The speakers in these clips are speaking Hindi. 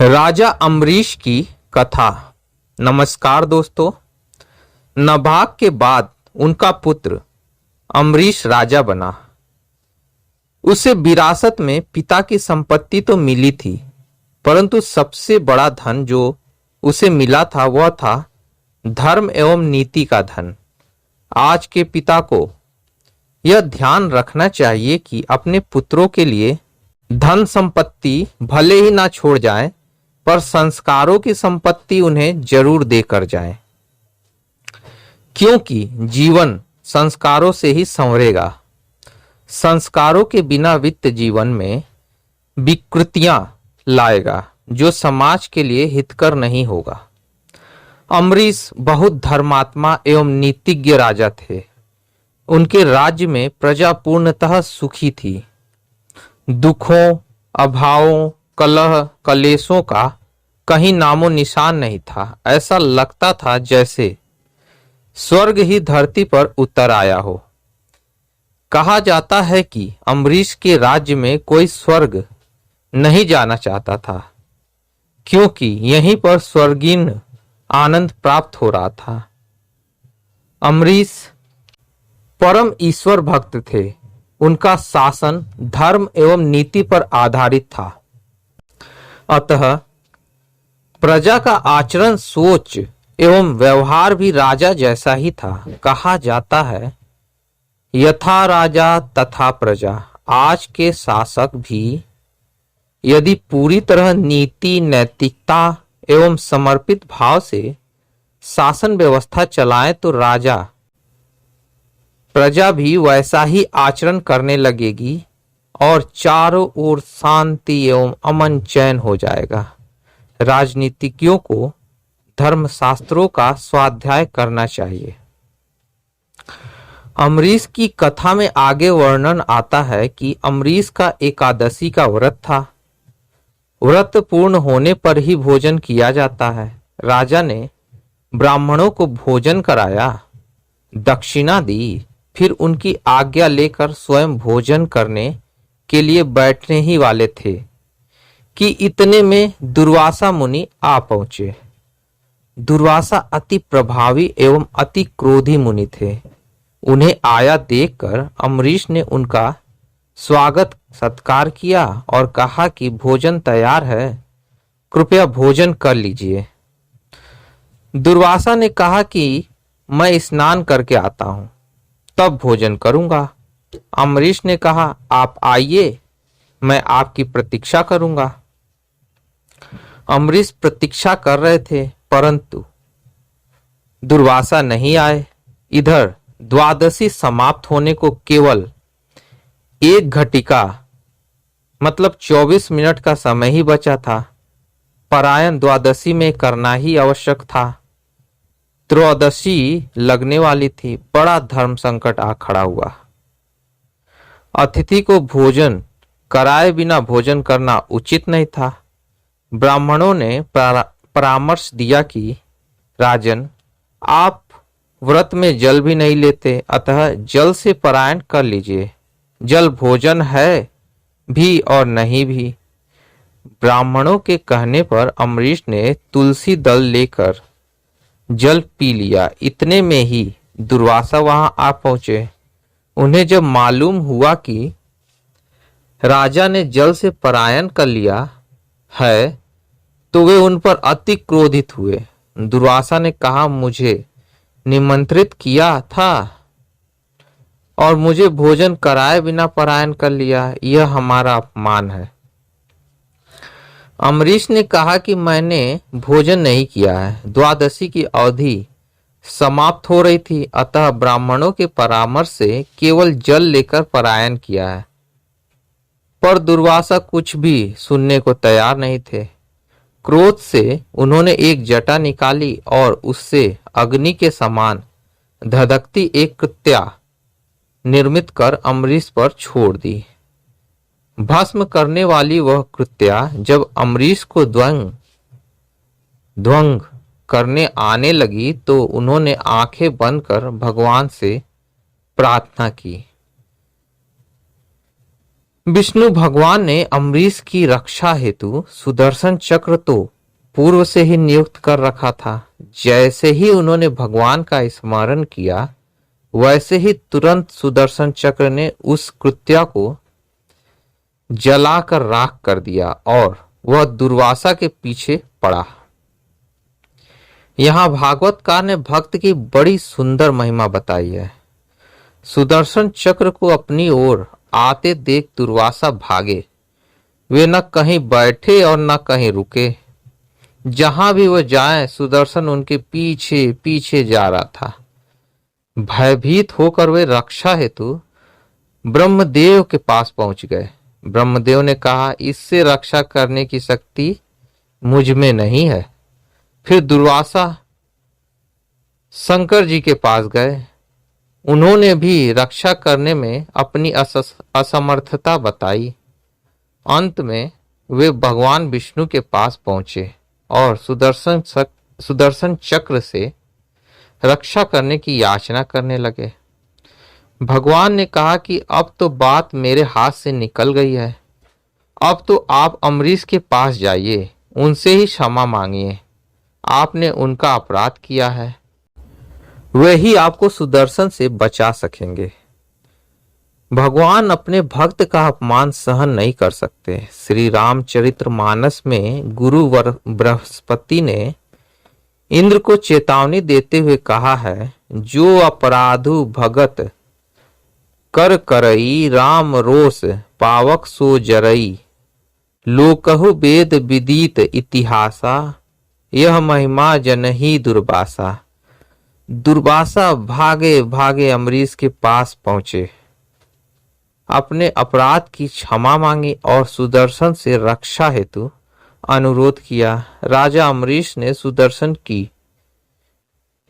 राजा अम्बरीश की कथा। नमस्कार दोस्तों। नभाग के बाद उनका पुत्र अम्बरीश राजा बना। उसे विरासत में पिता की संपत्ति तो मिली थी, परंतु सबसे बड़ा धन जो उसे मिला था वह था धर्म एवं नीति का धन। आज के पिता को यह ध्यान रखना चाहिए कि अपने पुत्रों के लिए धन संपत्ति भले ही ना छोड़ जाए, पर संस्कारों की संपत्ति उन्हें जरूर देकर जाए, क्योंकि जीवन संस्कारों से ही संवरेगा। संस्कारों के बिना वित्त जीवन में विकृतियां लाएगा, जो समाज के लिए हितकर नहीं होगा। अम्बरीश बहुत धर्मात्मा एवं नीतिज्ञ राजा थे। उनके राज्य में प्रजा पूर्णतः सुखी थी। दुखों, अभावों, कलह, कलेशों का कहीं नामो निशान नहीं था। ऐसा लगता था जैसे स्वर्ग ही धरती पर उतर आया हो। कहा जाता है कि अम्बरीश के राज्य में कोई स्वर्ग नहीं जाना चाहता था, क्योंकि यहीं पर स्वर्गीय आनंद प्राप्त हो रहा था। अम्बरीश परम ईश्वर भक्त थे। उनका शासन धर्म एवं नीति पर आधारित था। अतः प्रजा का आचरण, सोच एवं व्यवहार भी राजा जैसा ही था। कहा जाता है, यथा राजा तथा प्रजा। आज के शासक भी यदि पूरी तरह नीति, नैतिकता एवं समर्पित भाव से शासन व्यवस्था चलाएं तो प्रजा भी वैसा ही आचरण करने लगेगी और चारों ओर शांति एवं अमन चैन हो जाएगा। राजनीतिज्ञों को धर्मशास्त्रों का स्वाध्याय करना चाहिए। अम्बरीश की कथा में आगे वर्णन आता है कि अम्बरीश का एकादशी का व्रत था। व्रत पूर्ण होने पर ही भोजन किया जाता है। राजा ने ब्राह्मणों को भोजन कराया, दक्षिणा दी, फिर उनकी आज्ञा लेकर स्वयं भोजन करने के लिए बैठने ही वाले थे कि इतने में दुर्वासा मुनि आ पहुंचे। दुर्वासा अति प्रभावी एवं अति क्रोधी मुनि थे। उन्हें आया देखकर अम्बरीश ने उनका स्वागत सत्कार किया और कहा कि भोजन तैयार है, कृपया भोजन कर लीजिए। दुर्वासा ने कहा कि मैं स्नान करके आता हूं, तब भोजन करूंगा। अम्बरीश ने कहा, आप आइए, मैं आपकी प्रतीक्षा करूंगा। अम्बरीश प्रतीक्षा कर रहे थे, परंतु दुर्वासा नहीं आए। इधर द्वादशी समाप्त होने को केवल 1 घटिका मतलब 24 मिनट का समय ही बचा था। परायण द्वादशी में करना ही आवश्यक था। त्रयोदशी लगने वाली थी। बड़ा धर्म संकट आ खड़ा हुआ। अतिथि को भोजन कराए बिना भोजन करना उचित नहीं था। ब्राह्मणों ने परामर्श दिया कि राजन, आप व्रत में जल भी नहीं लेते, अतः जल से परायण कर लीजिए। जल भोजन है भी और नहीं भी। ब्राह्मणों के कहने पर अम्बरीश ने तुलसी दल लेकर जल पी लिया। इतने में ही दुर्वासा वहां आ पहुंचे। उन्हें जब मालूम हुआ कि राजा ने जल से पलायन कर लिया है, तो वे उन पर अति क्रोधित हुए। दुर्वासा ने कहा, मुझे निमंत्रित किया था और मुझे भोजन कराए बिना पलायन कर लिया, यह हमारा अपमान है। अम्बरीश ने कहा कि मैंने भोजन नहीं किया है। द्वादशी की अवधि समाप्त हो रही थी, अतः ब्राह्मणों के परामर्श से केवल जल लेकर पलायन किया है। पर दुर्वासा कुछ भी सुनने को तैयार नहीं थे। क्रोध से उन्होंने एक जटा निकाली और उससे अग्नि के समान धधकती एक कृत्या निर्मित कर अम्बरीश पर छोड़ दी। भस्म करने वाली वह कृत्या जब अम्बरीश को ध्वंग करने आने लगी, तो उन्होंने आंखें बंद कर भगवान से प्रार्थना की। विष्णु भगवान ने अम्बरीश की रक्षा हेतु सुदर्शन चक्र तो पूर्व से ही नियुक्त कर रखा था। जैसे ही उन्होंने भगवान का स्मरण किया, वैसे ही तुरंत सुदर्शन चक्र ने उस कृत्या को जलाकर राख कर दिया और वह दुर्वासा के पीछे पड़ा। यहां भागवतकार ने भक्त की बड़ी सुंदर महिमा बताई है। सुदर्शन चक्र को अपनी ओर आते देख दुर्वासा भागे। वे न कहीं बैठे और न कहीं रुके। जहां भी वह जाए, सुदर्शन उनके पीछे पीछे जा रहा था। भयभीत होकर वे रक्षा हेतु ब्रह्मदेव के पास पहुंच गए। ब्रह्मदेव ने कहा, इससे रक्षा करने की शक्ति मुझ में नहीं है। फिर दुर्वासा शंकर जी के पास गए। उन्होंने भी रक्षा करने में अपनी असमर्थता बताई। अंत में वे भगवान विष्णु के पास पहुंचे और सुदर्शन चक्र से रक्षा करने की याचना करने लगे। भगवान ने कहा कि अब तो बात मेरे हाथ से निकल गई है। अब तो आप अम्बरीश के पास जाइए, उनसे ही क्षमा मांगिए। आपने उनका अपराध किया है, वे ही आपको सुदर्शन से बचा सकेंगे। भगवान अपने भक्त का अपमान सहन नहीं कर सकते। श्री रामचरितमानस में गुरु बृहस्पति ने इंद्र को चेतावनी देते हुए कहा है, जो अपराधु भगत कर करई, राम रोष पावक सो जरई, लोकहु वेद विदित इतिहासा, यह महिमा जनही दुर्वासा। दुर्वासा भागे भागे अम्बरीश के पास पहुंचे, अपने अपराध की क्षमा मांगी और सुदर्शन से रक्षा हेतु अनुरोध किया। राजा अम्बरीश ने सुदर्शन की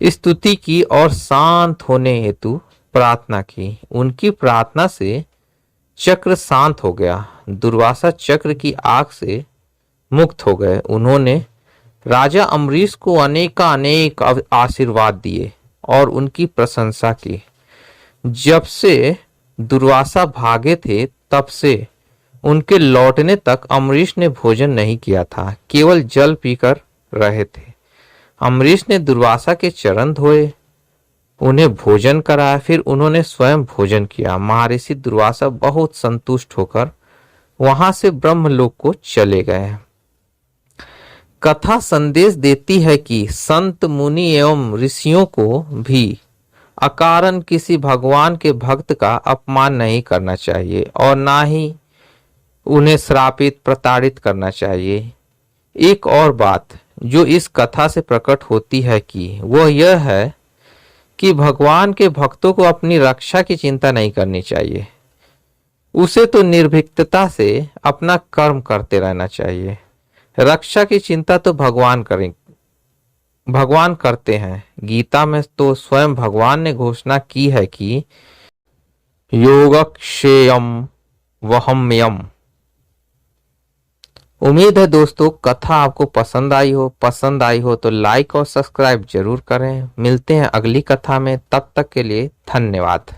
स्तुति की और शांत होने हेतु प्रार्थना की। उनकी प्रार्थना से चक्र शांत हो गया। दुर्वासा चक्र की आग से मुक्त हो गए। उन्होंने राजा अम्बरीश को अनेक आशीर्वाद दिए और उनकी प्रशंसा की। जब से दुर्वासा भागे थे, तब से उनके लौटने तक अम्बरीश ने भोजन नहीं किया था, केवल जल पीकर रहे थे। अम्बरीश ने दुर्वासा के चरण धोए, उन्हें भोजन कराया, फिर उन्होंने स्वयं भोजन किया। महर्षि दुर्वासा बहुत संतुष्ट होकर वहां से ब्रह्मलोक को चले गए। कथा संदेश देती है कि संत मुनि एवं ऋषियों को भी अकारण किसी भगवान के भक्त का अपमान नहीं करना चाहिए और ना ही उन्हें श्रापित प्रताड़ित करना चाहिए। एक और बात जो इस कथा से प्रकट होती है कि वह यह है कि भगवान के भक्तों को अपनी रक्षा की चिंता नहीं करनी चाहिए। उसे तो निर्भीकता से अपना कर्म करते रहना चाहिए। रक्षा की चिंता तो भगवान करते हैं। गीता में तो स्वयं भगवान ने घोषणा की है कि योगक्षेयम वहम्यम। उम्मीद है दोस्तों कथा आपको पसंद आई हो तो लाइक और सब्सक्राइब जरूर करें। मिलते हैं अगली कथा में, तब तक के लिए धन्यवाद।